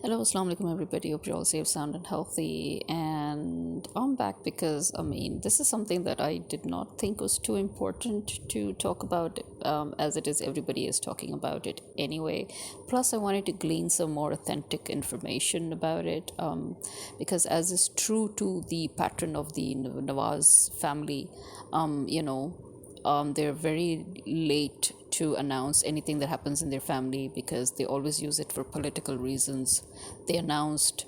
Hello, assalamu alaikum everybody. Hope you're all safe, sound, and healthy. And I'm back because this is something that I did not think was too important to talk about, as it is everybody is talking about it anyway. Plus, I wanted to glean some more authentic information about it, because as is true to the pattern of the Nawaz family, they're very late to announce anything that happens in their family because they always use it for political reasons. They announced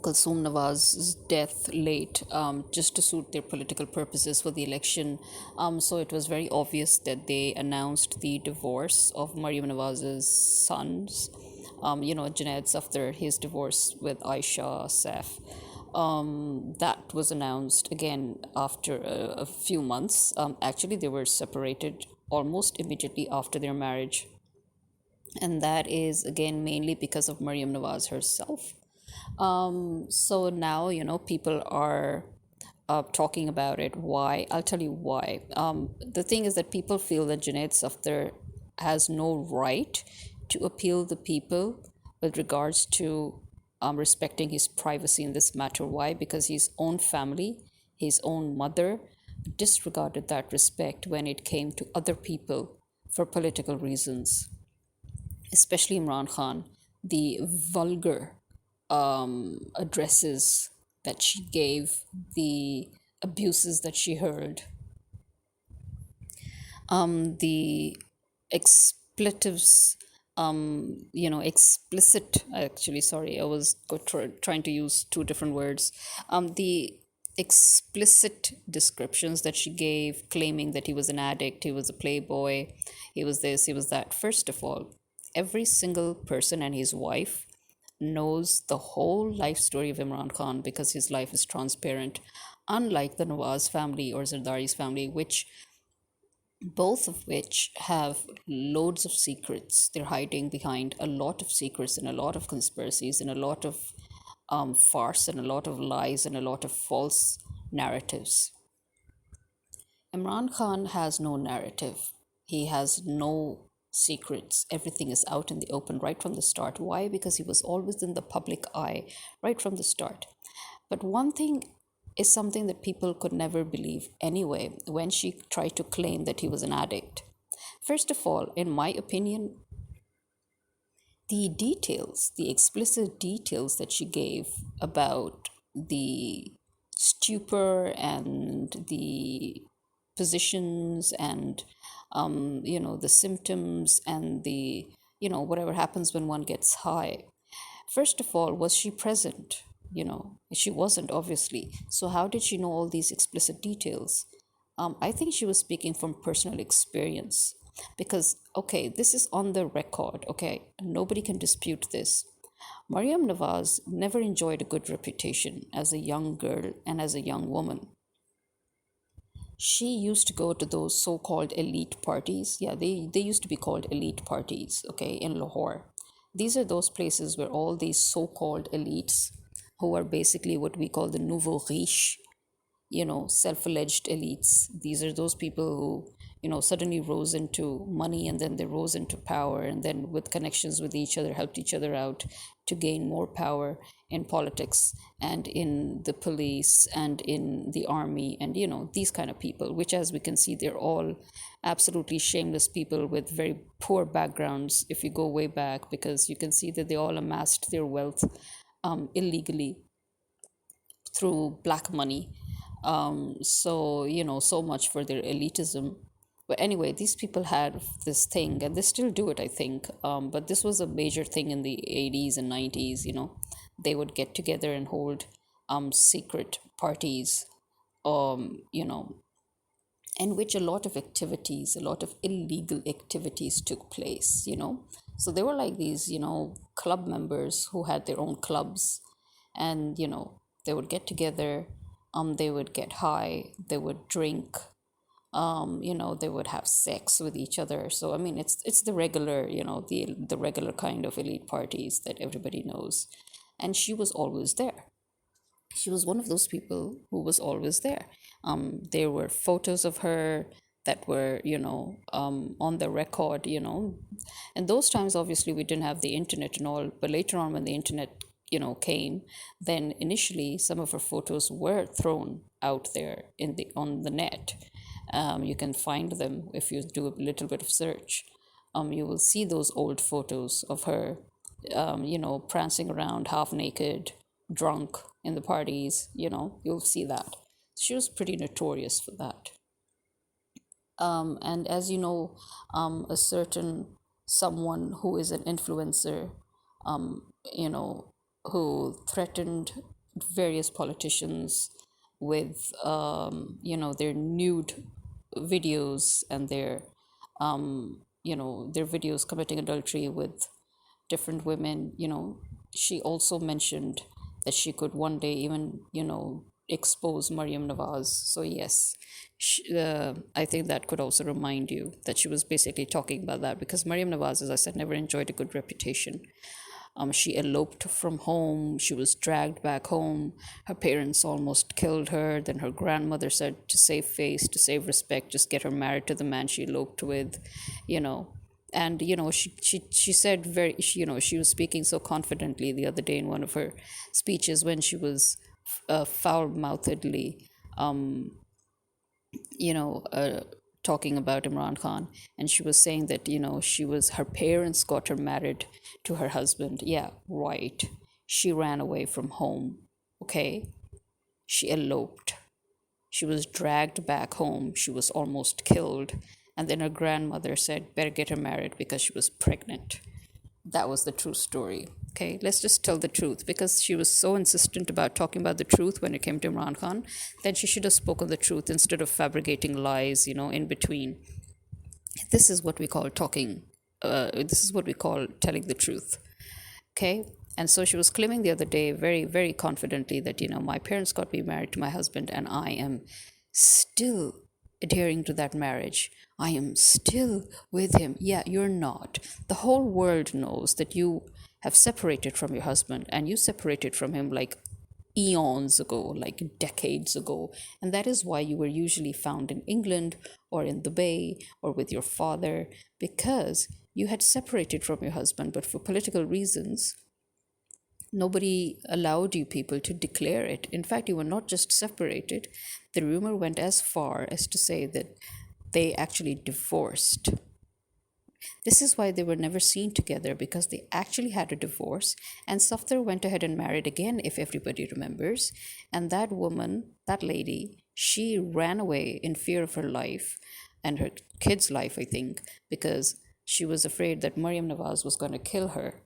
Kulsum Nawaz's death late, just to suit their political purposes for the election. So it was very obvious that they announced the divorce of Maryam Nawaz's sons. Junaid Safdar, his divorce with Aisha Saif. That was announced again after a few months. Actually, they were separated almost immediately after their marriage. And that is again mainly because of Maryam Nawaz herself. So now, people are talking about it. Why? I'll tell you why. The thing is that people feel that Junaid Safdar has no right to appeal the people with regards to respecting his privacy in this matter. Why? Because his own family, his own mother, disregarded that respect when it came to other people for political reasons, especially Imran Khan. The vulgar addresses that she gave, the abuses that she heard, the expletives, explicit, actually, sorry, I was trying to use two different words. The explicit descriptions that she gave, claiming that he was an addict, he was a playboy, he was this, he was that. First of all, every single person and his wife knows the whole life story of Imran Khan because his life is transparent, unlike the Nawaz family or Zardari's family, which both of which have loads of secrets. They're hiding behind a lot of secrets and a lot of conspiracies and a lot of farce and a lot of lies and a lot of false narratives. Imran Khan has no narrative. He has no secrets. Everything is out in the open right from the start. Why? Because he was always in the public eye right from the start. But one thing is something that people could never believe anyway when she tried to claim that he was an addict. First of all, in my opinion, the details, the explicit details that she gave about the stupor and the positions and the symptoms and the whatever happens when one gets high. First of all, was she present? She wasn't, obviously. So how did she know all these explicit details? I think she was speaking from personal experience because, okay, this is on the record, okay, nobody can dispute this. Maryam Nawaz never enjoyed a good reputation as a young girl and as a young woman. She used to go to those so-called elite parties. Yeah, they used to be called elite parties, okay, in Lahore. These are those places where all these so-called elites, who are basically what we call the nouveau riche, self-alleged elites. These are those people who, suddenly rose into money and then they rose into power and then with connections with each other helped each other out to gain more power in politics and in the police and in the army and, these kind of people, which as we can see, they're all absolutely shameless people with very poor backgrounds if you go way back, because you can see that they all amassed their wealth illegally through black money. So much for their elitism. But anyway, these people had this thing, and they still do it, I think. But this was a major thing in the 80s and 90s. They would get together and hold secret parties, you know, in which a lot of activities, a lot of illegal activities took place. So they were like these, club members who had their own clubs, and they would get together, they would get high, they would drink, they would have sex with each other. So it's the regular, the regular kind of elite parties that everybody knows. And she was always there. She was one of those people who was always there. There were photos of her. that were, on the record, and those times obviously we didn't have the internet and all, but later on when the internet, came, then initially some of her photos were thrown out there in the on the net. You can find them if you do a little bit of search. You will see those old photos of her, prancing around half naked, drunk in the parties. You'll see that. She was pretty notorious for that. And as you know, a certain someone who is an influencer, you know, who threatened various politicians with, their nude videos and their videos committing adultery with different women. She also mentioned that she could one day even, expose Maryam Nawaz. So, yes, I think that could also remind you that she was basically talking about that because Maryam Nawaz, as I said, never enjoyed a good reputation. She eloped from home. She was dragged back home. Her parents almost killed her. Then her grandmother said, to save face, to save respect, just get her married to the man she eloped with, you know. And she said she was speaking so confidently the other day in one of her speeches when she was foul-mouthedly you know, uh, talking about Imran Khan, and she was saying that her parents got her married to her husband. Yeah, right. She ran away from home. Okay, she eloped. She was dragged back home. She was almost killed, and then her grandmother said, "Better get her married because she was pregnant." That was the true story. Okay, let's just tell the truth because she was so insistent about talking about the truth when it came to Imran Khan. Then she should have spoken the truth instead of fabricating lies, in between. This is what we call talking. This is what we call telling the truth. Okay. And so she was claiming the other day very, very confidently that, my parents got me married to my husband and I am still adhering to that marriage. I am still with him. Yeah, you're not. The whole world knows that you have separated from your husband and you separated from him like eons ago, like decades ago. And that is why you were usually found in England or in the Bay or with your father because you had separated from your husband, but for political reasons, nobody allowed you people to declare it. In fact, you were not just separated. The rumor went as far as to say that they actually divorced. This is why they were never seen together because they actually had a divorce. And Safdar went ahead and married again, if everybody remembers. And that woman, that lady, she ran away in fear of her life and her kid's life, I think, because she was afraid that Maryam Nawaz was going to kill her,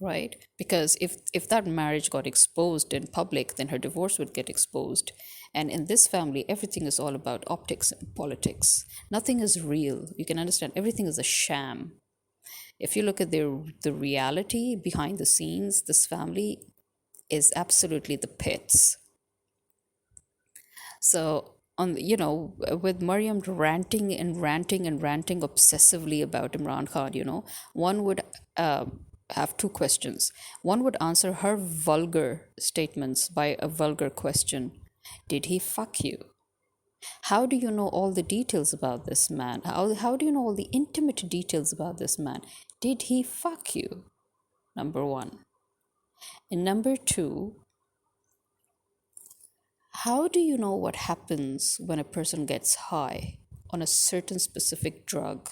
right? Because if that marriage got exposed in public, then her divorce would get exposed. And in this family, everything is all about optics and politics. Nothing is real. You can understand everything is a sham. If you look at the reality behind the scenes, this family is absolutely the pits. So with Maryam ranting and ranting and ranting obsessively about Imran Khan, one would have two questions. One would answer her vulgar statements by a vulgar question. Did he fuck you? How do you know all the details about this man? How do you know all the intimate details about this man? Did he fuck you? Number one. And number two, how do you know what happens when a person gets high on a certain specific drug?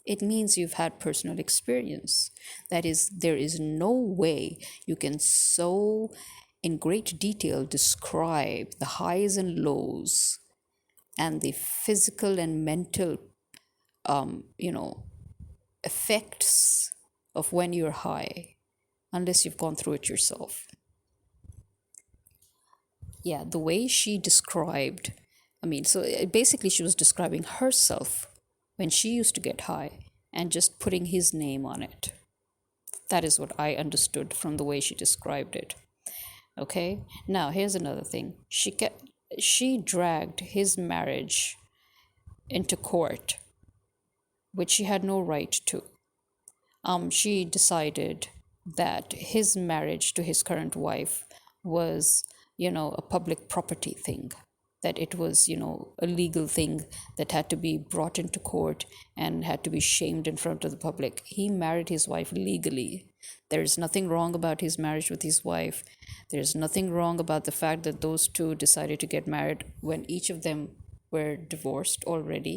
It means you've had personal experience. That is, there is no way you can so in great detail describe the highs and lows and the physical and mental, you know, effects of when you're high unless you've gone through it yourself. Yeah, the way she described, so basically she was describing herself when she used to get high and just putting his name on it. That is what I understood from the way she described it. Okay, now here's another thing. She dragged his marriage into court, which she had no right to. She decided that his marriage to his current wife was, a public property thing. that it was, a legal thing that had to be brought into court and had to be shamed in front of the public. He married his wife legally. There is nothing wrong about his marriage with his wife. There's nothing wrong about the fact that those two decided to get married when each of them were divorced already.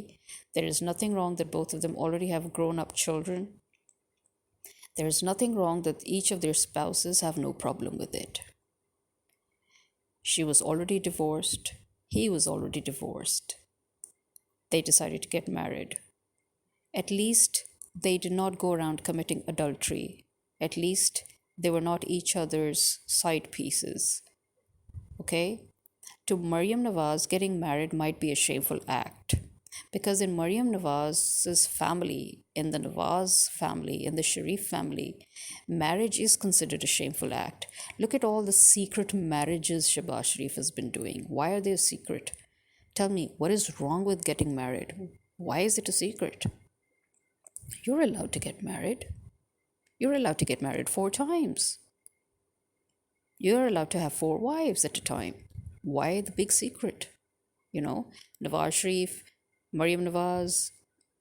There is nothing wrong that both of them already have grown up children. There is nothing wrong that each of their spouses have no problem with it. She was already divorced. He was already divorced. They decided to get married. At least they did not go around committing adultery. At least they were not each other's side pieces. Okay? To Maryam Nawaz, getting married might be a shameful act. Because in Maryam Nawaz's family, in the Nawaz family, in the Sharif family, marriage is considered a shameful act. Look at all the secret marriages Shahbaz Sharif has been doing. Why are they a secret? Tell me, what is wrong with getting married? Why is it a secret? You're allowed to get married. You're allowed to get married 4 times. You're allowed to have 4 wives at a time. Why the big secret? Nawaz Sharif, Maryam Nawaz,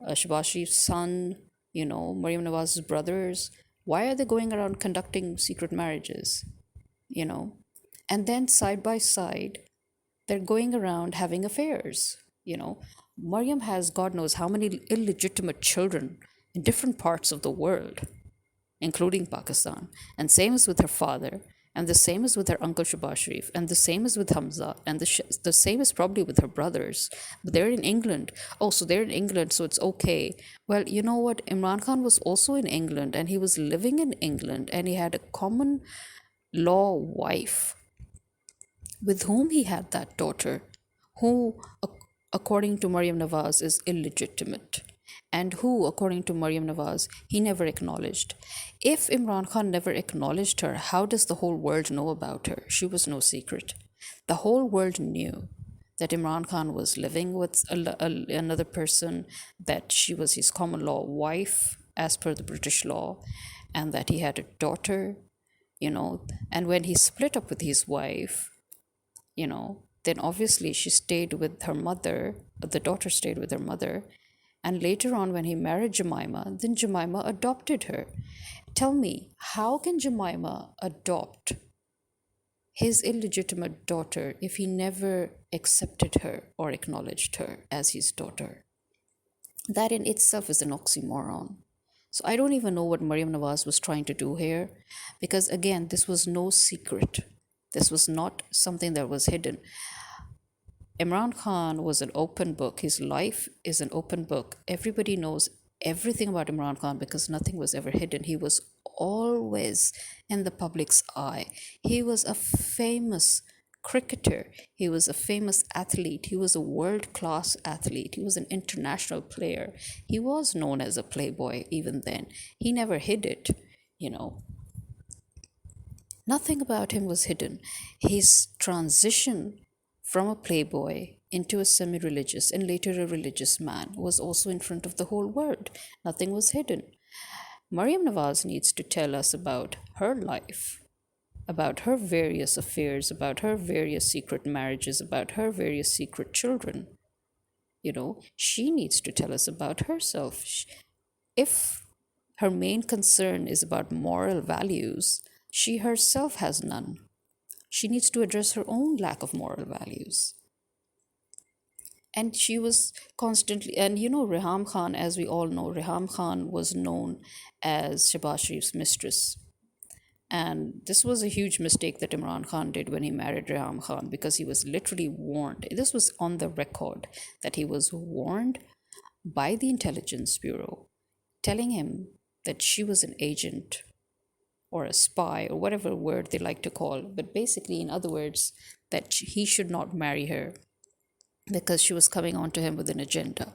Shahbaz Sharif's son, Maryam Nawaz's brothers. Why are they going around conducting secret marriages? And then side by side, they're going around having affairs. Maryam has God knows how many illegitimate children in different parts of the world, including Pakistan. And same is with her father, and the same is with her uncle Shahbaz Sharif, and the same is with Hamza, and the same is probably with her brothers. But they're in England. Oh, so they're in England, so it's okay. Well, you know what? Imran Khan was also in England, and he was living in England, and he had a common law wife with whom he had that daughter, who, according to Maryam Nawaz, is illegitimate, and who, according to Maryam Nawaz, he never acknowledged. If Imran Khan never acknowledged her, how does the whole world know about her? She was no secret. The whole world knew that Imran Khan was living with another person, that she was his common law wife as per the British law, and that he had a daughter, and when he split up with his wife, then obviously she stayed with her mother, the daughter stayed with her mother, and later on when he married Jemima, then Jemima adopted her. Tell me, how can Jemima adopt his illegitimate daughter if he never accepted her or acknowledged her as his daughter? That in itself is an oxymoron. So I don't even know what Maryam Nawaz was trying to do here, because again, this was no secret. This was not something that was hidden. Imran Khan was an open book. His life is an open book. Everybody knows everything about Imran Khan because nothing was ever hidden. He was always in the public's eye. He was a famous cricketer. He was a famous athlete. He was a world-class athlete. He was an international player. He was known as a playboy even then. He never hid it, Nothing about him was hidden. His transition from a playboy into a semi-religious and later a religious man was also in front of the whole world. Nothing was hidden. Maryam Nawaz needs to tell us about her life, about her various affairs, about her various secret marriages, about her various secret children. She needs to tell us about herself. If her main concern is about moral values, she herself has none. She needs to address her own lack of moral values. And she was constantly, and Reham Khan, as we all know, Reham Khan was known as Shahbaz Sharif's mistress. And this was a huge mistake that Imran Khan did when he married Reham Khan, because he was literally warned. This was on the record that he was warned by the Intelligence Bureau, telling him that she was an agent or a spy or whatever word they like to call, but basically, in other words, that he should not marry her because she was coming on to him with an agenda.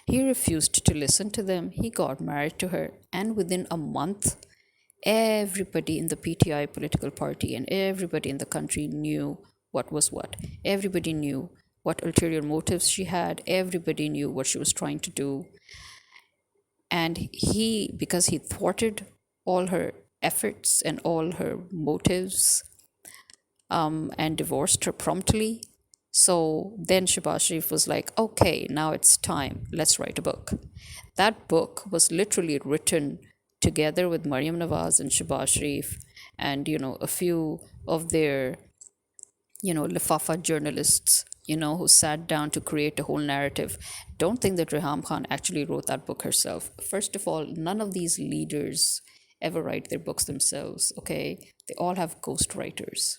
He refused to listen to them. He got married to her, and within a month, everybody in the PTI political party and everybody in the country knew what was what. Everybody knew what ulterior motives she had. Everybody knew what she was trying to do. And because he thwarted all her efforts and all her motives, and divorced her promptly, So then Shabazz Sharif was like, okay, now it's time. Let's write a book. That book was literally written together with Maryam Nawaz and Shabazz Sharif and, a few of their, Lifafa journalists, who sat down to create a whole narrative. Don't think that Reham Khan actually wrote that book herself. First of all, none of these leaders ever write their books themselves, okay? They all have ghostwriters.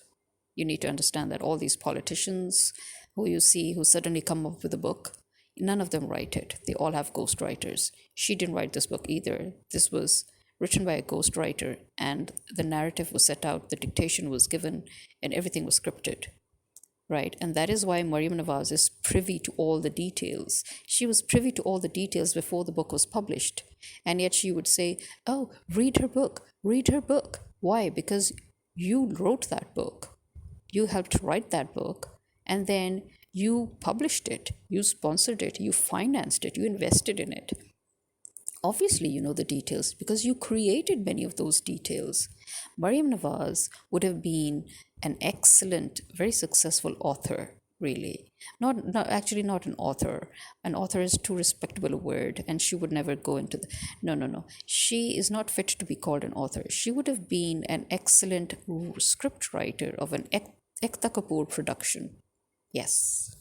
You need to understand that all these politicians who you see who suddenly come up with a book, none of them write it. They all have ghostwriters. She didn't write this book either. This was written by a ghostwriter, and the narrative was set out, the dictation was given, and everything was scripted. Right, and that is why Maryam Nawaz is privy to all the details. She was privy to all the details before the book was published. And yet she would say, oh, read her book, read her book. Why? Because you wrote that book. You helped write that book. And then you published it, you sponsored it, you financed it, you invested in it. Obviously, you know the details because you created many of those details. Maryam Nawaz would have been an excellent, very successful author, really. Not actually not an author. An author is too respectable a word, and she would never go into the. No, no, no. She is not fit to be called an author. She would have been an excellent script writer of an Ekta Kapoor production. Yes,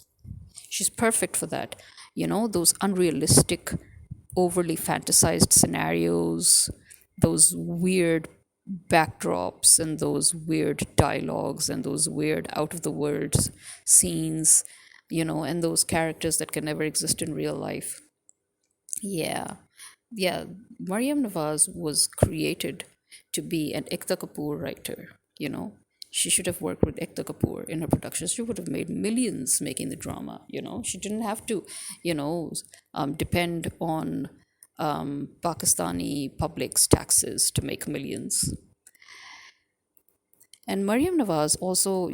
she's perfect for that. Those unrealistic, overly fantasized scenarios, those weird backdrops, and those weird dialogues, and those weird out of the words scenes, and those characters that can never exist in real life. Yeah, yeah. Mariam Nawaz was created to be an Ekta Kapoor writer, you know. She should have worked with Ekta Kapoor in her productions. She would have made millions making the drama. She didn't have to, depend on Pakistani public's taxes to make millions. And Maryam Nawaz also,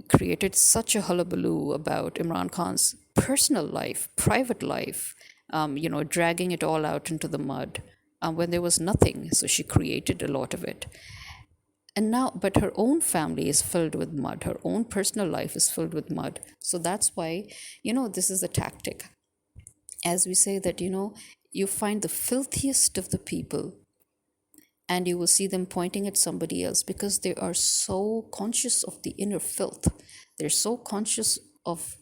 created such a hullabaloo about Imran Khan's personal life, private life, dragging it all out into the mud when there was nothing. So she created a lot of it. And now, but her own family is filled with mud. Her own personal life is filled with mud. So that's why, this is a tactic. As we say that, you find the filthiest of the people and you will see them pointing at somebody else because they are so conscious of the inner filth. They're so conscious of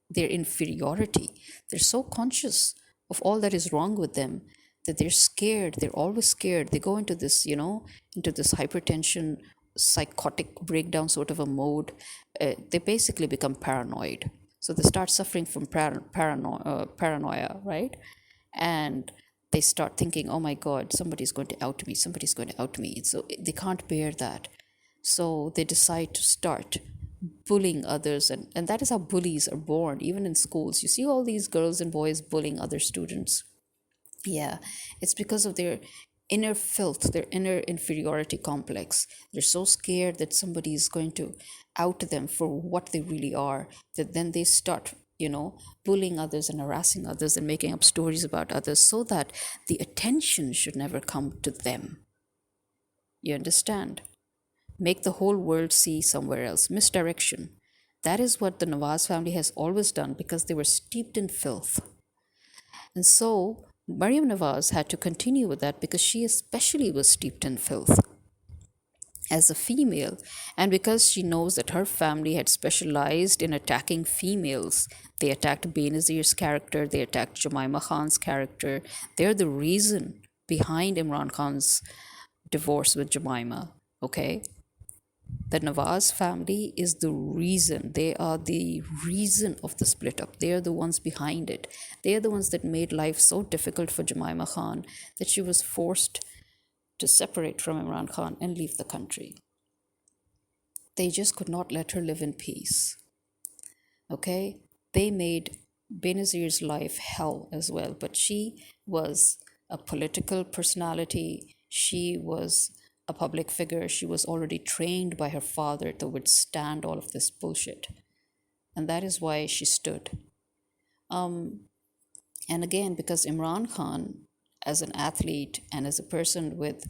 their inferiority. They're so conscious of all that is wrong with them that they're scared. They're always scared. They go into this, into this hypertension, psychotic breakdown sort of a mode. They basically become paranoid. So they start suffering from paranoia, right? And they start thinking, oh my God, somebody's going to out me, somebody's going to out me. So they can't bear that. So they decide to start bullying others. And that is how bullies are born, even in schools. You see all these girls and boys bullying other students. Yeah, it's because of their inner filth, their inner inferiority complex. They're so scared that somebody is going to out them for what they really are, that then they start, bullying others and harassing others and making up stories about others so that the attention should never come to them. You understand? Make the whole world see somewhere else. Misdirection. That is what the Nawaz family has always done because they were steeped in filth. And so Maryam Nawaz had to continue with that because she especially was steeped in filth as a female, and because she knows that her family had specialized in attacking females. They attacked Benazir's character, they attacked Jemima Khan's character. They're the reason behind Imran Khan's divorce with Jemima, okay? The Nawaz family is the reason. They are the reason of the split up. They are the ones behind it. They are the ones that made life so difficult for Jemima Khan that she was forced to separate from Imran Khan and leave the country. They just could not let her live in peace. Okay? They made Benazir's life hell as well, but she was a political personality. She was a public figure. She was already trained by her father to withstand all of this bullshit. And that is why she stood. And again, because Imran Khan, as an athlete and as a person with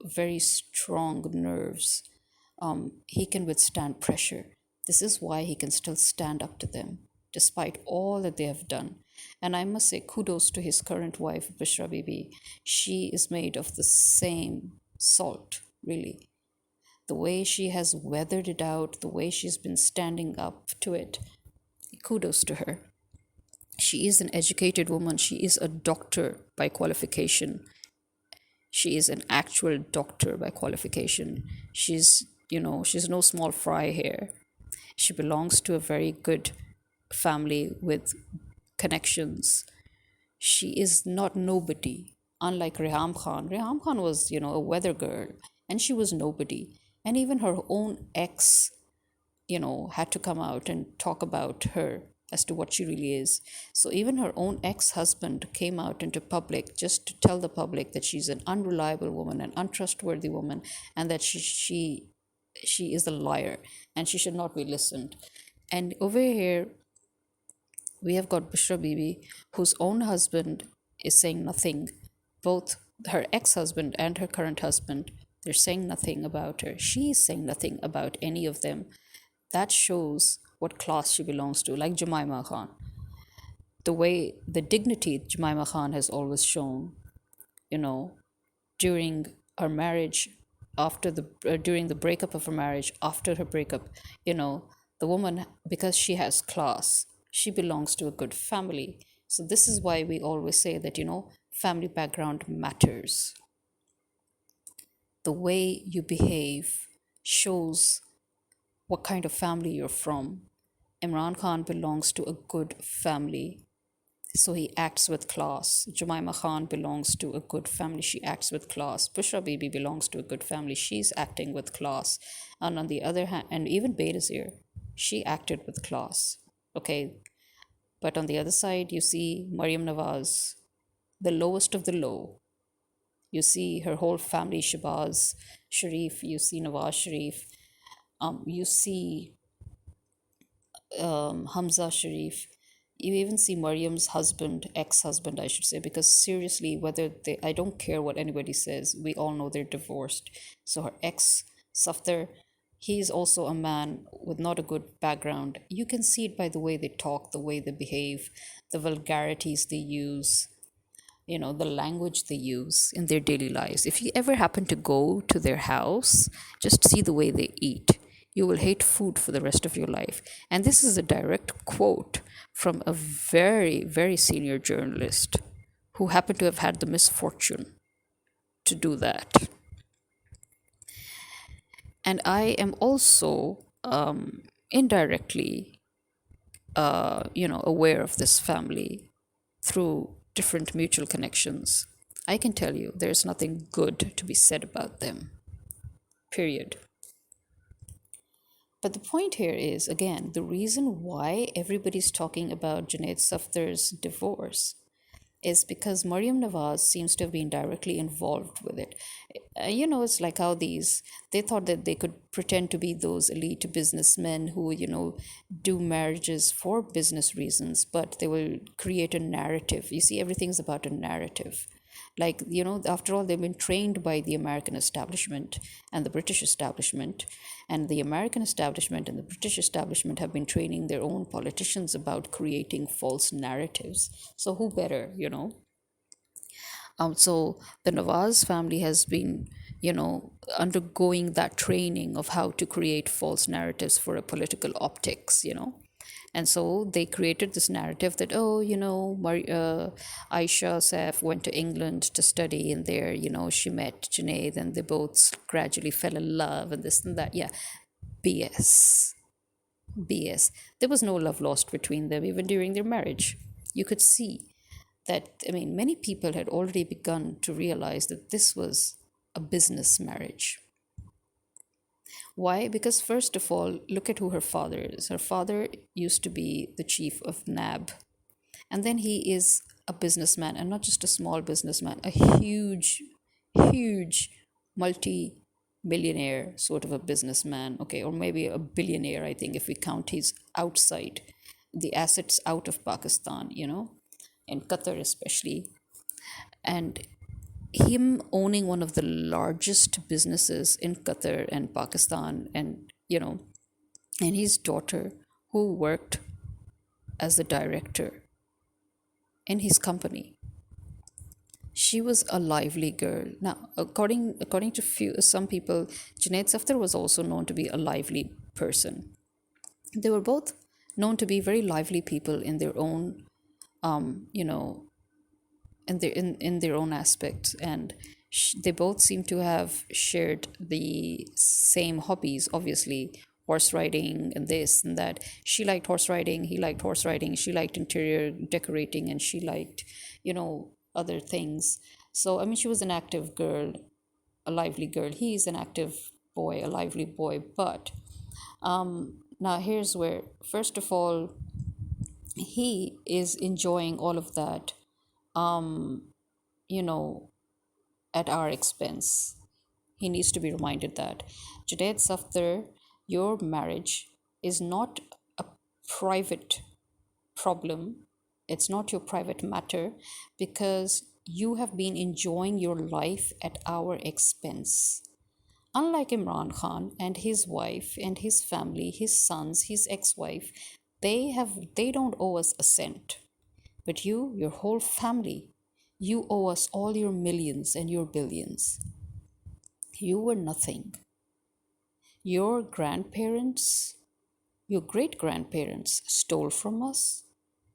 very strong nerves, he can withstand pressure. This is why he can still stand up to them despite all that they have done. And I must say, kudos to his current wife, Bishra Bibi. She is made of the same salt, really. The way she has weathered it out, the way she's been standing up to it, kudos to her. She is an educated woman. She is a doctor by qualification. She is an actual doctor by qualification. She's no small fry here. She belongs to a very good family with connections. She is not nobody. Unlike Reham Khan. Reham Khan was, a weather girl, and she was nobody. And even her own ex, had to come out and talk about her as to what she really is. So even her own ex-husband came out into public just to tell the public that she's an unreliable woman, an untrustworthy woman, and that she is a liar and she should not be listened. And over here, we have got Bushra Bibi, whose own husband is saying nothing. Both her ex-husband and her current husband, they're saying nothing about her. She is saying nothing about any of them. That shows what class she belongs to, like Jemima Khan. The dignity Jemima Khan has always shown, you know, during her marriage, during the breakup of her marriage, after her breakup, the woman, because she has class, she belongs to a good family. So this is why we always say that, family background matters. The way you behave shows what kind of family you're from. Imran Khan belongs to a good family, so he acts with class. Jemima Khan belongs to a good family, she acts with class. Bushra Bibi belongs to a good family, she's acting with class. And on the other hand, and even Benazir, she acted with class. Okay, but on the other side, you see Maryam Nawaz, the lowest of the low. You see her whole family, Shabazz Sharif, you see Nawaz Sharif, you see Hamza Sharif. You even see Maryam's husband, ex-husband, I should say, because seriously, I don't care what anybody says, we all know they're divorced. So her ex, Safdar, he is also a man with not a good background. You can see it by the way they talk, the way they behave, the vulgarities they use, the language they use in their daily lives. If you ever happen to go to their house, just see the way they eat. You will hate food for the rest of your life. And this is a direct quote from a very, very senior journalist who happened to have had the misfortune to do that. And I am also indirectly, aware of this family through different mutual connections. I can tell you there's nothing good to be said about them. Period. But the point here is, again, the reason why everybody's talking about Junaid Safdar's divorce is because Maryam Nawaz seems to have been directly involved with it. It's like how they thought that they could pretend to be those elite businessmen who, do marriages for business reasons, but they will create a narrative. You see, everything's about a narrative. Like, after all, they've been trained by the American establishment and the British establishment. And the American establishment and the British establishment have been training their own politicians about creating false narratives. So who better, So the Nawaz family has been, undergoing that training of how to create false narratives for a political optics. And so they created this narrative that, Aisha Saif went to England to study, and there, she met Junaid, and they both gradually fell in love, and this and that. Yeah, BS. BS. There was no love lost between them, even during their marriage. You could see that, many people had already begun to realize that this was a business marriage. Why? Because, first of all, look at who her father is. Her father used to be the chief of NAB, and then he is a businessman, and not just a small businessman, a huge, huge multi-millionaire sort of a businessman, okay, or maybe a billionaire, I think, if we count his outside, the assets out of Pakistan, in Qatar especially. And him owning one of the largest businesses in Qatar and Pakistan, and and his daughter, who worked as the director in his company. She was a lively girl. Now, according to some people, Junaid Safdar was also known to be a lively person. They were both known to be very lively people in their own, you know, in their own aspects, and they both seem to have shared the same hobbies. Obviously, horse riding and this and that. She liked horse riding, he liked horse riding, she liked interior decorating, and she liked, other things. So I mean, she was an active girl, a lively girl. He's an active boy, a lively boy. But now here's where, first of all, he is enjoying all of that, you know at our expense. He needs to be reminded that, Junaid Safdar, your marriage is not a private problem. It's not your private matter, because you have been enjoying your life at our expense. Unlike Imran Khan and his wife and his family, his sons, his ex-wife, they don't owe us a cent. But you, your whole family, you owe us all your millions and your billions. You were nothing. Your grandparents, your great grandparents stole from us.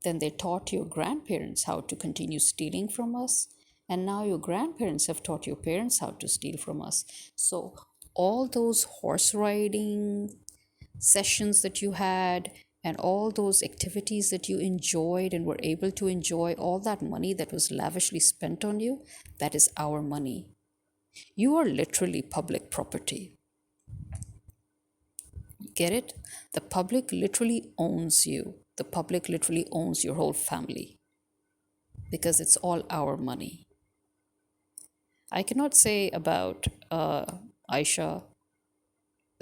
Then they taught your grandparents how to continue stealing from us. And now your grandparents have taught your parents how to steal from us. So, all those horse riding sessions that you had, and all those activities that you enjoyed and were able to enjoy, all that money that was lavishly spent on you, that is our money. You are literally public property. Get it? The public literally owns you. The public literally owns your whole family, because it's all our money. I cannot say about Aisha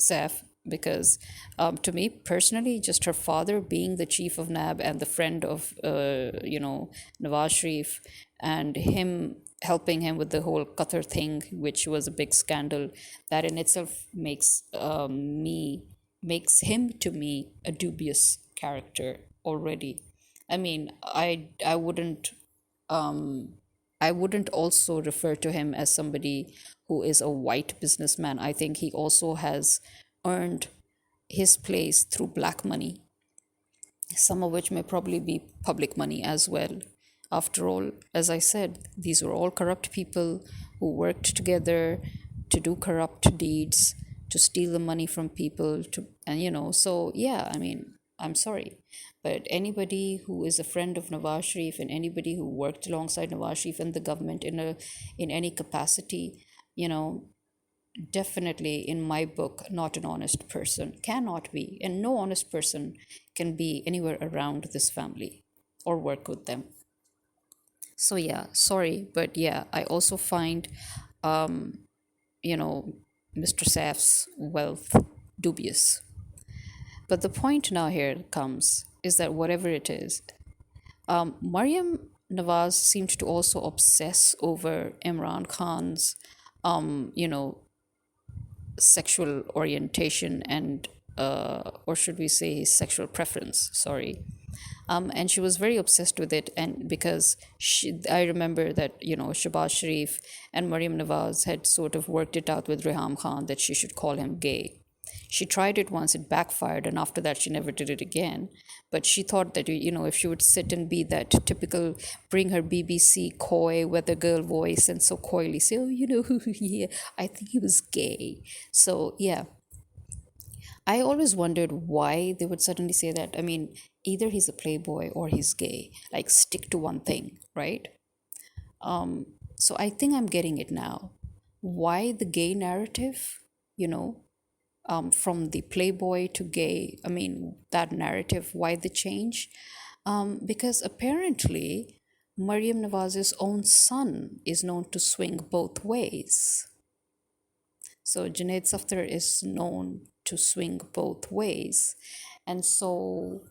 Saf, because to me personally, just her father being the chief of NAB and the friend of, Nawaz Sharif, and him helping him with the whole Qatar thing, which was a big scandal, that in itself makes him to me a dubious character already. I mean, I wouldn't also refer to him as somebody who is a white businessman. I think he also has earned his place through black money, some of which may probably be public money as well. After all, as I said, these were all corrupt people who worked together to do corrupt deeds, to steal the money from people, so yeah, I mean, I'm sorry. But anybody who is a friend of Nawaz Sharif, and anybody who worked alongside Nawaz Sharif and the government in any capacity, you know, definitely in my book not an honest person, cannot be, and no honest person can be anywhere around this family or work with them. So yeah, sorry, but yeah, I also find you know Mr. Saf's wealth dubious. But the point now here comes is that whatever it is, Mariam Nawaz seemed to also obsess over Imran Khan's you know sexual orientation, and or should we say his sexual preference, sorry. And she was very obsessed with it, and because I remember that, Shabazz Sharif and Mariam Nawaz had sort of worked it out with Reham Khan that she should call him gay. She tried it once, it backfired, and after that she never did it again. But she thought that, if she would sit and be that typical, bring her BBC coy weather girl voice and so coyly say, oh, yeah, I think he was gay. So yeah, I always wondered why they would suddenly say that. I mean, either he's a playboy or he's gay. Like, stick to one thing, right? So I think I'm getting it now. Why the gay narrative? You know, from the playboy to gay. I mean, that narrative. Why the change? Because apparently, Mariam Nawaz's own son is known to swing both ways. So Junaid Safdar is known to swing both ways. And so,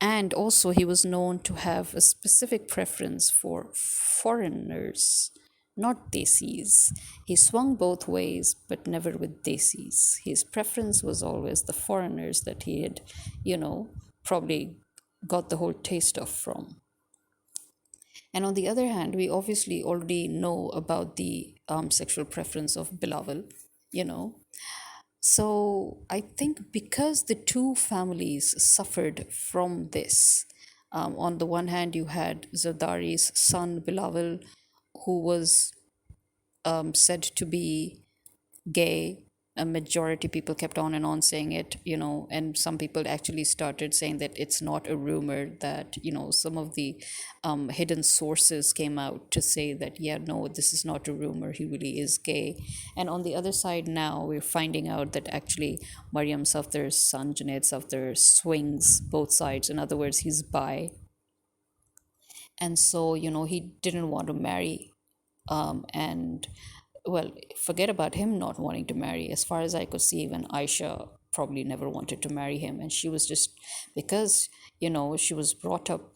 and also he was known to have a specific preference for foreigners, not desis. He swung both ways, but never with desis. His preference was always the foreigners that he had, probably got the whole taste of from. And on the other hand, we obviously already know about the sexual preference of Bilawal, you know. So I think because the two families suffered from this, on the one hand, you had Zardari's son Bilawal, who was said to be gay. A majority people kept on and on saying it, and some people actually started saying that it's not a rumor, that, some of the hidden sources came out to say that, yeah, no, this is not a rumor, he really is gay. And on the other side, now we're finding out that actually Mariam Safdar's son, Junaid Safdar, swings both sides. In other words, he's bi. And so, he didn't want to marry. And well, forget about him not wanting to marry. As far as I could see, even Aisha probably never wanted to marry him. And she was just, because, she was brought up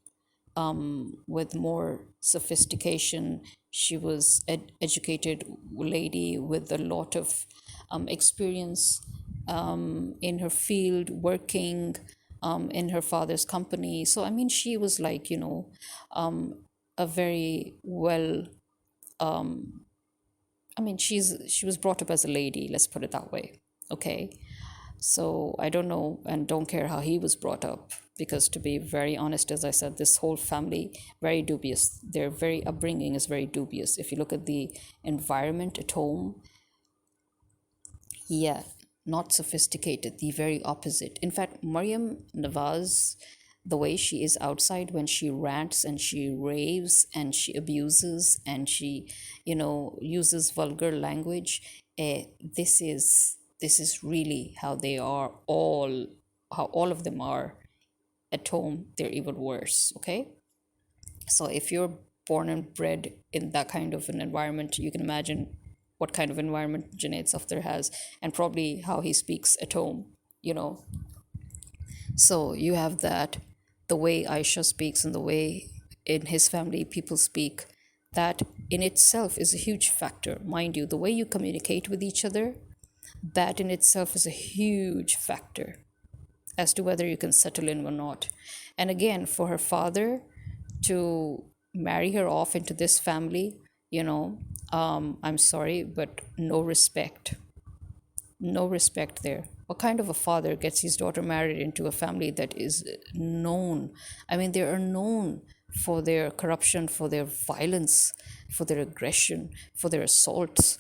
with more sophistication. She was educated lady with a lot of experience in her field, working in her father's company. So, I mean, she was like, a very well, I mean, she was brought up as a lady, let's put it that way. Okay. So I don't know and don't care how he was brought up, because to be very honest, as I said, this whole family, very dubious. Their very upbringing is very dubious. If you look at the environment at home, yeah, not sophisticated, the very opposite. In fact, Maryam Nawaz, the way she is outside, when she rants and she raves and she abuses and she, uses vulgar language, this is really how they are all, how all of them are at home. They're even worse. Okay, so if you're born and bred in that kind of an environment, you can imagine what kind of environment Junaid Safdar has, and probably how he speaks at home, you know. So you have that, the way Aisha speaks and the way in his family people speak, that in itself is a huge factor. Mind you, the way you communicate with each other, that in itself is a huge factor as to whether you can settle in or not. And again, for her father to marry her off into this family, I'm sorry, but no respect. No respect there. What kind of a father gets his daughter married into a family that is known? I mean, they are known for their corruption, for their violence, for their aggression, for their assaults.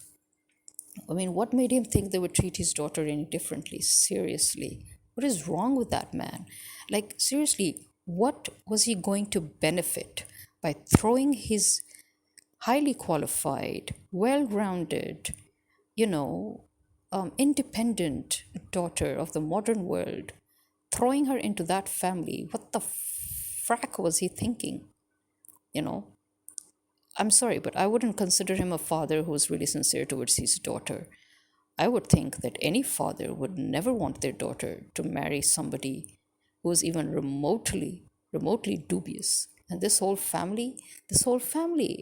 I mean, what made him think they would treat his daughter any differently? Seriously. What is wrong with that man? Like, seriously, what was he going to benefit by throwing his highly qualified, well rounded, independent daughter of the modern world, throwing her into that family? What the frack was he thinking? You know, I'm sorry, but I wouldn't consider him a father who was really sincere towards his daughter. I would think that any father would never want their daughter to marry somebody who is even remotely dubious. And this whole family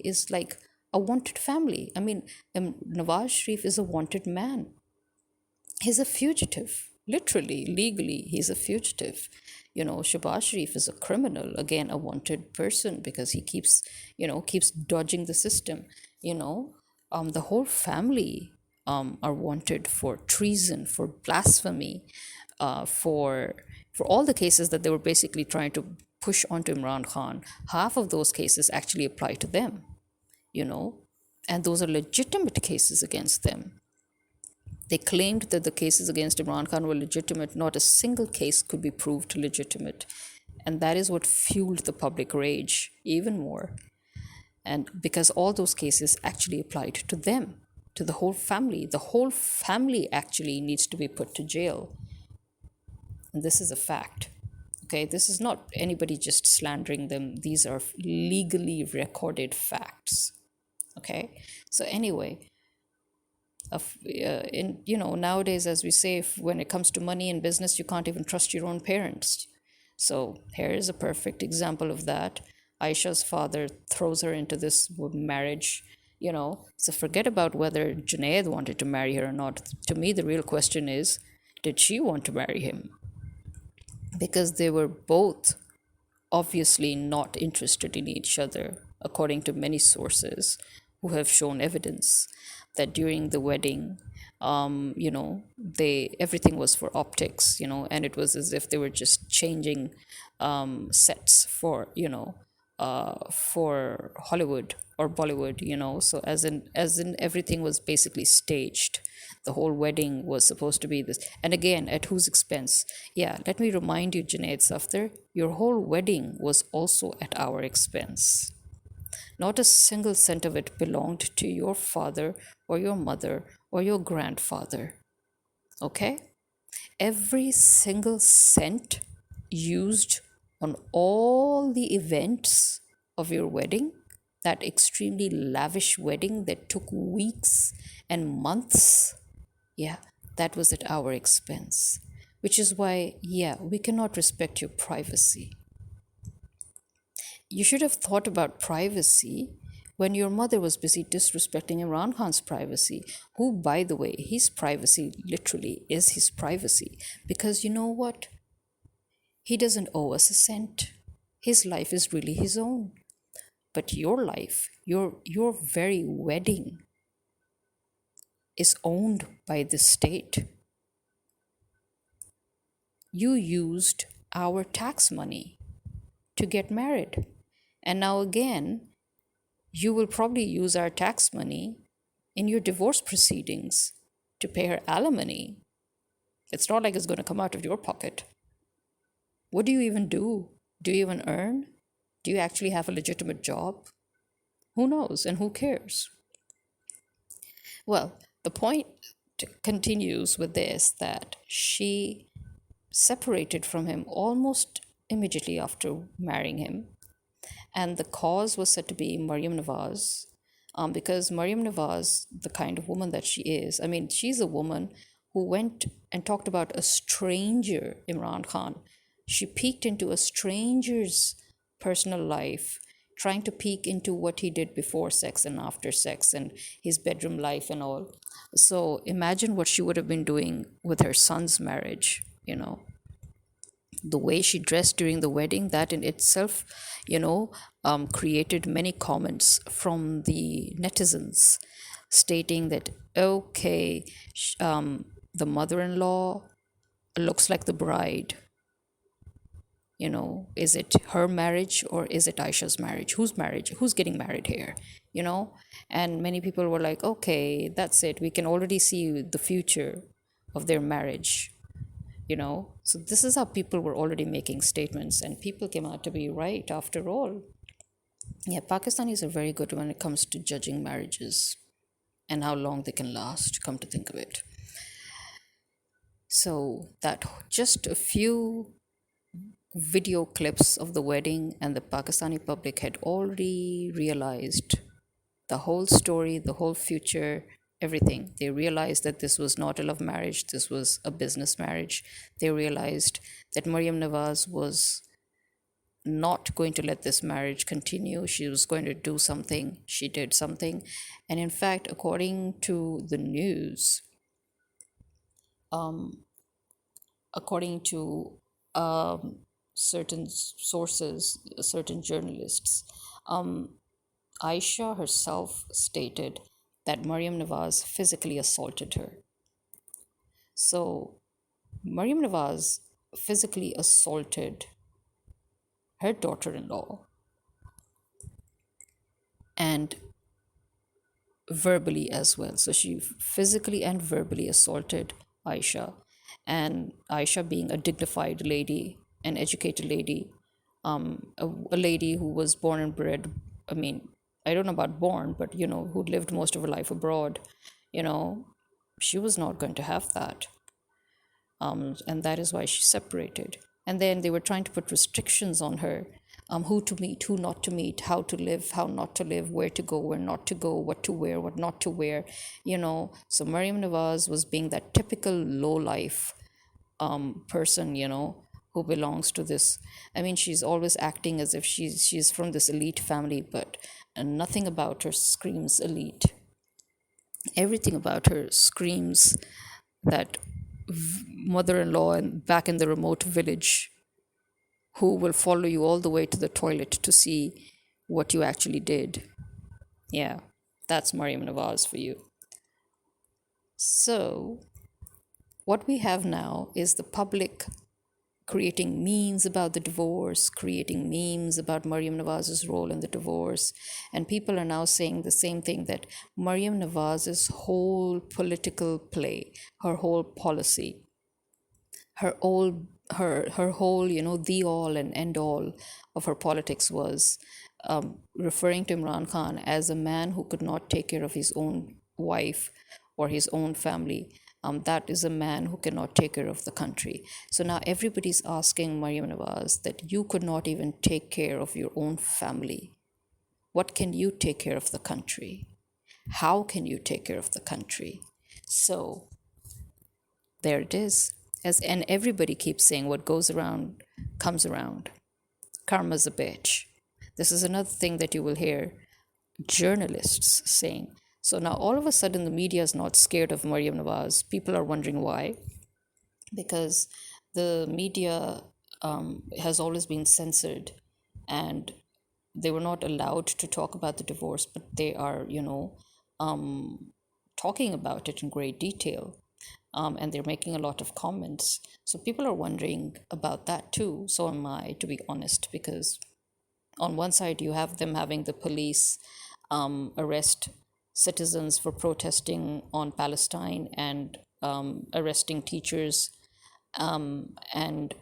is like a wanted family. I mean, Nawaz Sharif is a wanted man. He's a fugitive. Literally, legally, he's a fugitive. Shabazz Sharif is a criminal, again, a wanted person, because he keeps dodging the system. The whole family are wanted for treason, for blasphemy, for all the cases that they were basically trying to push onto Imran Khan. Half of those cases actually apply to them, you know, and those are legitimate cases against them. They claimed that the cases against Imran Khan were legitimate. Not a single case could be proved legitimate. And that is what fueled the public rage even more. And because all those cases actually applied to them, to the whole family. The whole family actually needs to be put to jail. And this is a fact. Okay, this is not anybody just slandering them. These are legally recorded facts. Okay, so anyway, nowadays, as we say, when it comes to money and business, you can't even trust your own parents. So here is a perfect example of that. Aisha's father throws her into this marriage, So forget about whether Junaid wanted to marry her or not. To me, the real question is, did she want to marry him? Because they were both obviously not interested in each other, according to many sources who have shown evidence that during the wedding, they everything was for optics, and it was as if they were just changing sets for Hollywood or Bollywood, So as in everything was basically staged. The whole wedding was supposed to be this, and again, at whose expense? Yeah, let me remind you, Junaid Safdar, your whole wedding was also at our expense. Not a single cent of it belonged to your father or your mother or your grandfather. Okay? Every single cent used on all the events of your wedding, that extremely lavish wedding that took weeks and months, yeah, that was at our expense. Which is why, yeah, we cannot respect your privacy. You should have thought about privacy when your mother was busy disrespecting Imran Khan's privacy, who, by the way, his privacy literally is his privacy. Because you know what? He doesn't owe us a cent. His life is really his own. But your life, your very wedding, is owned by the state. You used our tax money to get married. And now again, you will probably use our tax money in your divorce proceedings to pay her alimony. It's not like it's going to come out of your pocket. What do you even do? Do you even earn? Do you actually have a legitimate job? Who knows and who cares? Well, the point continues with this, that she separated from him almost immediately after marrying him. And the cause was said to be Maryam Nawaz, because Maryam Nawaz, the kind of woman that she is, I mean, she's a woman who went and talked about a stranger, Imran Khan. She peeked into a stranger's personal life, trying to peek into what he did before sex and after sex and his bedroom life and all. So imagine what she would have been doing with her son's marriage. The way she dressed during the wedding, that in itself, created many comments from the netizens stating that, okay, the mother in law looks like the bride. Is it her marriage or is it Aisha's marriage? Whose marriage? Who's getting married here? And many people were like, okay, that's it. We can already see the future of their marriage. So this is how people were already making statements, and people came out to be right after all. Yeah, Pakistanis are very good when it comes to judging marriages and how long they can last, come to think of it. So that just a few video clips of the wedding, and the Pakistani public had already realized the whole story, the whole future, everything. They realized that this was not a love marriage, this was a business marriage. They realized that Maryam Nawaz was not going to let this marriage continue. She was going to do something. She did something. And in fact, according to the news, according to certain sources, certain journalists, Aisha herself stated that Maryam Nawaz physically assaulted her. So, Maryam Nawaz physically assaulted her daughter in law and verbally as well. So, she physically and verbally assaulted Aisha. And Aisha, being a dignified lady, an educated lady, a lady who was born and bred, I mean, I don't know about born, but who lived most of her life abroad, she was not going to have that. And that is why she separated. And then they were trying to put restrictions on her, who to meet, who not to meet, how to live, how not to live, where to go, where not to go, what to wear, what not to wear. So Maryam Nawaz was being that typical low life person, who belongs to this. I mean, she's always acting as if she's from this elite family, but nothing about her screams elite. Everything about her screams that mother-in-law and back in the remote village who will follow you all the way to the toilet to see what you actually did. Yeah, that's Mariam Nawaz for you. So, what we have now is the public creating memes about the divorce, creating memes about Mariam Nawaz's role in the divorce. And people are now saying the same thing, that Mariam Nawaz's whole political play, her whole policy, her whole, the all and end all of her politics was referring to Imran Khan as a man who could not take care of his own wife or his own family. That is a man who cannot take care of the country. So now everybody's asking Mariam Nawaz that you could not even take care of your own family. What can you take care of the country? How can you take care of the country? So there it is. And everybody keeps saying what goes around comes around. Karma's a bitch. This is another thing that you will hear journalists saying. So now all of a sudden the media is not scared of Mariam Nawaz. People are wondering why. Because the media has always been censored, and they were not allowed to talk about the divorce, but they are, talking about it in great detail. And they're making a lot of comments. So people are wondering about that too. So am I, to be honest, because on one side you have them having the police arrest citizens for protesting on Palestine, and arresting teachers, and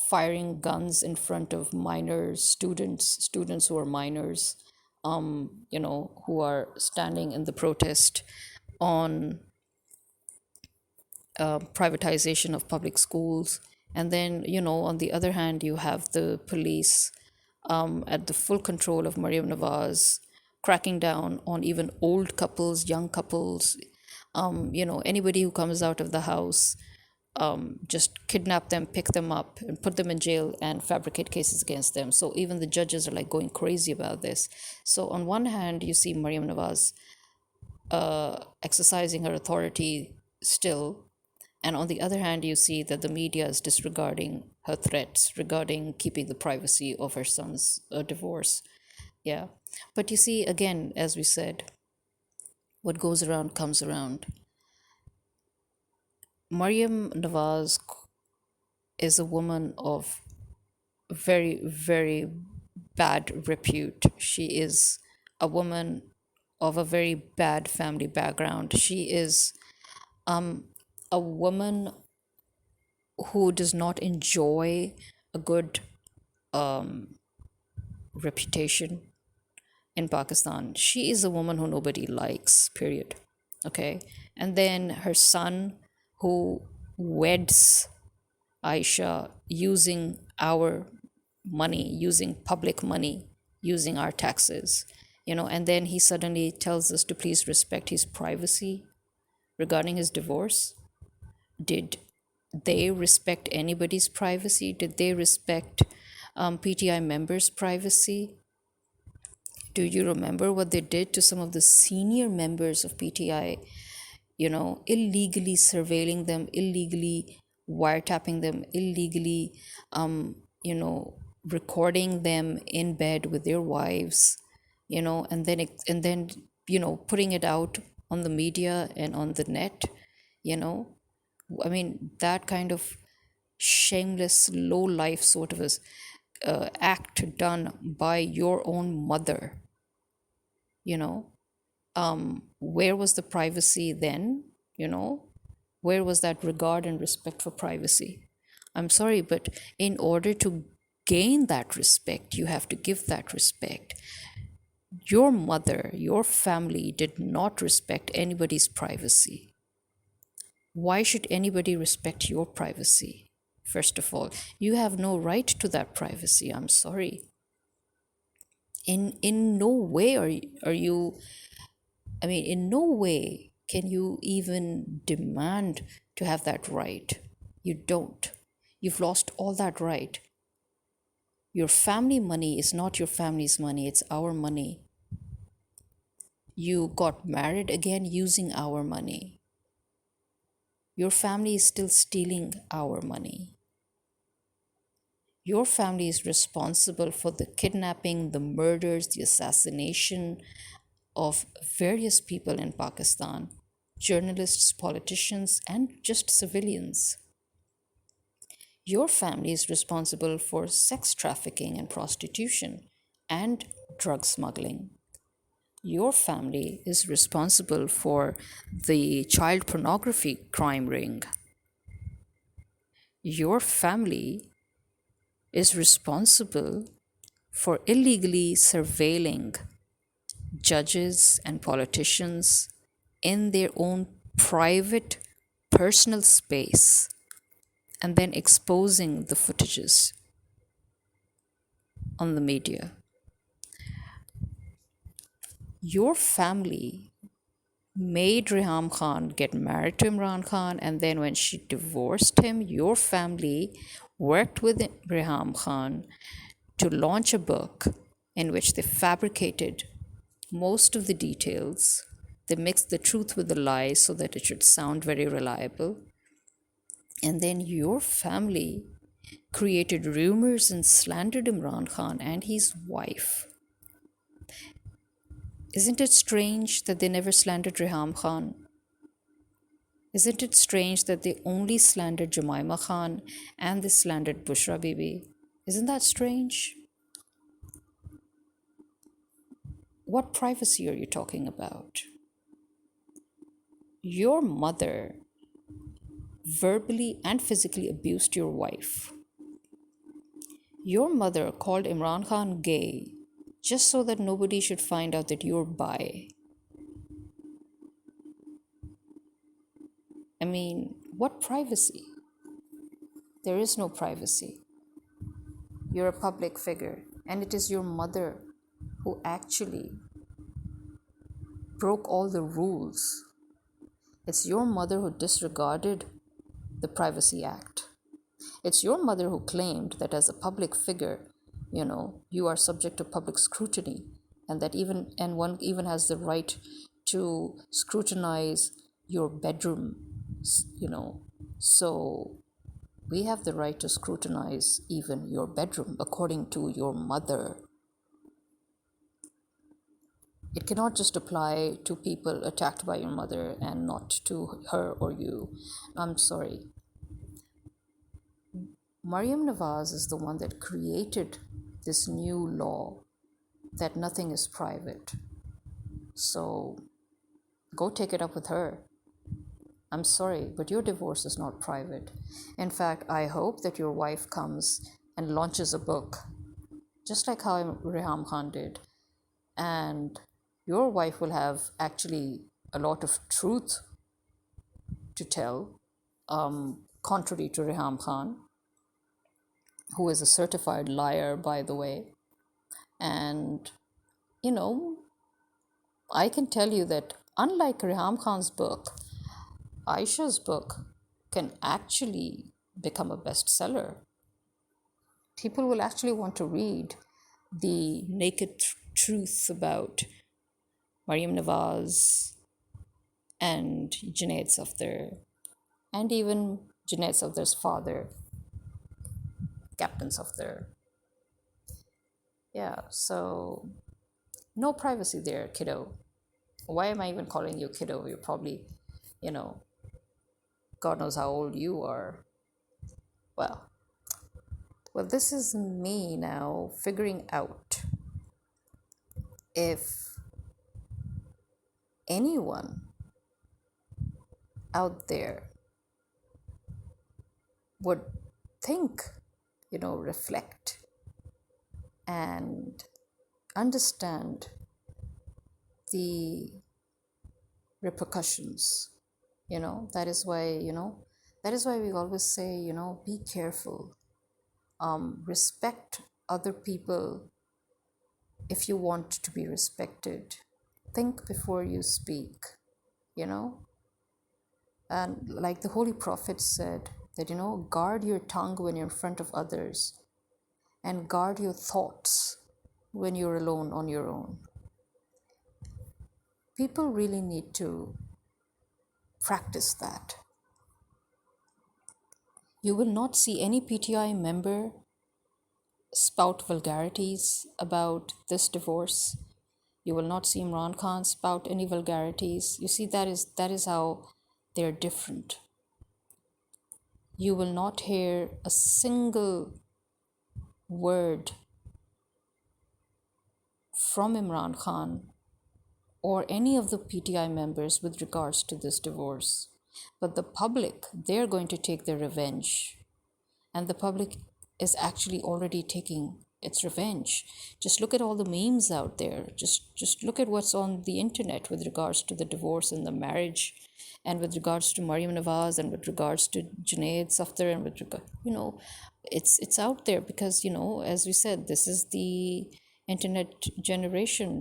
firing guns in front of minors, students who are minors, who are standing in the protest on privatization of public schools. And then, on the other hand, you have the police at the full control of Mariam Nawaz, cracking down on even old couples, young couples, anybody who comes out of the house, just kidnap them, pick them up, and put them in jail and fabricate cases against them. So even the judges are like going crazy about this. So on one hand, you see Mariam Nawaz exercising her authority still. And on the other hand, you see that the media is disregarding her threats regarding keeping the privacy of her son's divorce. Yeah. But you see, again, as we said, what goes around comes around. Mariam Nawaz is a woman of very, very bad repute. She is a woman of a very bad family background. She is a woman who does not enjoy a good reputation in Pakistan. She is a woman who nobody likes, period. Okay. And then her son, who weds Aisha using our money, using public money, using our taxes, and then he suddenly tells us to please respect his privacy regarding his divorce. Did they respect anybody's privacy? Did they respect PTI members' privacy? Do you remember what they did to some of the senior members of PTI? Illegally surveilling them, illegally wiretapping them, illegally, recording them in bed with their wives, and then putting it out on the media and on the net. I mean, that kind of shameless, low life sort of act done by your own mother. Where was the privacy then? Where was that regard and respect for privacy? I'm sorry, but in order to gain that respect, you have to give that respect. Your mother, your family did not respect anybody's privacy. Why should anybody respect your privacy? First of all, you have no right to that privacy. I'm sorry. In no way are you, I mean, in no way can you even demand to have that right. You don't. You've lost all that right. Your family money is not your family's money, it's our money. You got married again using our money. Your family is still stealing our money. Your family is responsible for the kidnapping, the murders, the assassination of various people in Pakistan, journalists, politicians, and just civilians. Your family is responsible for sex trafficking and prostitution and drug smuggling. Your family is responsible for the child pornography crime ring. Your family is responsible for illegally surveilling judges and politicians in their own private personal space and then exposing the footages on the media. Your family made Reham Khan get married to Imran Khan, and then when she divorced him, your family worked with Reham Khan to launch a book in which they fabricated most of the details. They mixed the truth with the lies so that it should sound very reliable. And then your family created rumors and slandered Imran Khan and his wife. Isn't it strange that they never slandered Reham Khan? Isn't it strange that they only slandered Jumaima Khan and they slandered Bushra Bibi? Isn't that strange? What privacy are you talking about? Your mother verbally and physically abused your wife. Your mother called Imran Khan gay just so that nobody should find out that you're bi. I mean, what privacy? There is no privacy. You're a public figure, and it is your mother who actually broke all the rules. It's your mother who disregarded the Privacy Act. It's your mother who claimed that as a public figure, you are subject to public scrutiny, and that one even has the right to scrutinize your bedroom, So we have the right to scrutinize even your bedroom, according to your mother. It cannot just apply to people attacked by your mother and not to her or you. I'm sorry. Maryam Nawaz is the one that created this new law that nothing is private. So go take it up with her. I'm sorry, but your divorce is not private. In fact, I hope that your wife comes and launches a book, just like how Reham Khan did. And your wife will have actually a lot of truth to tell, contrary to Reham Khan, who is a certified liar, by the way. And, I can tell you that unlike Reham Khan's book, Aisha's book can actually become a bestseller. People will actually want to read the naked truth about Maryam Nawaz and Junaid Safdar, and even Junaid Safdar's father, Captain Safdar. Yeah, so no privacy there, kiddo. Why am I even calling you kiddo? You're probably, God knows how old you are. Well, this is me now figuring out if anyone out there would think, reflect and understand the repercussions. That is why we always say, be careful. Respect other people if you want to be respected. Think before you speak, And like the Holy Prophet said, that, guard your tongue when you're in front of others and guard your thoughts when you're alone on your own. People really need to practice that. You will not see any PTI member spout vulgarities about this divorce. You will not see Imran Khan spout any vulgarities. You see, that is how they're different. You will not hear a single word from Imran Khan or any of the PTI members with regards to this divorce. But the public, they're going to take their revenge. And the public is actually already taking its revenge. Just look at all the memes out there. Just look at what's on the internet with regards to the divorce and the marriage, and with regards to Maryam Nawaz, and with regards to Junaid, Safdar, and with regard, it's out there because, as we said, this is the internet generation.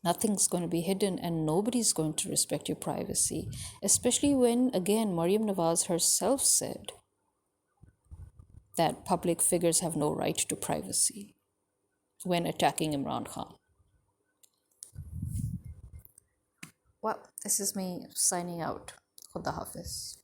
Nothing's going to be hidden and nobody's going to respect your privacy, especially when, again, Maryam Nawaz herself said that public figures have no right to privacy when attacking Imran Khan. Well, this is me signing out. Khuda Hafiz.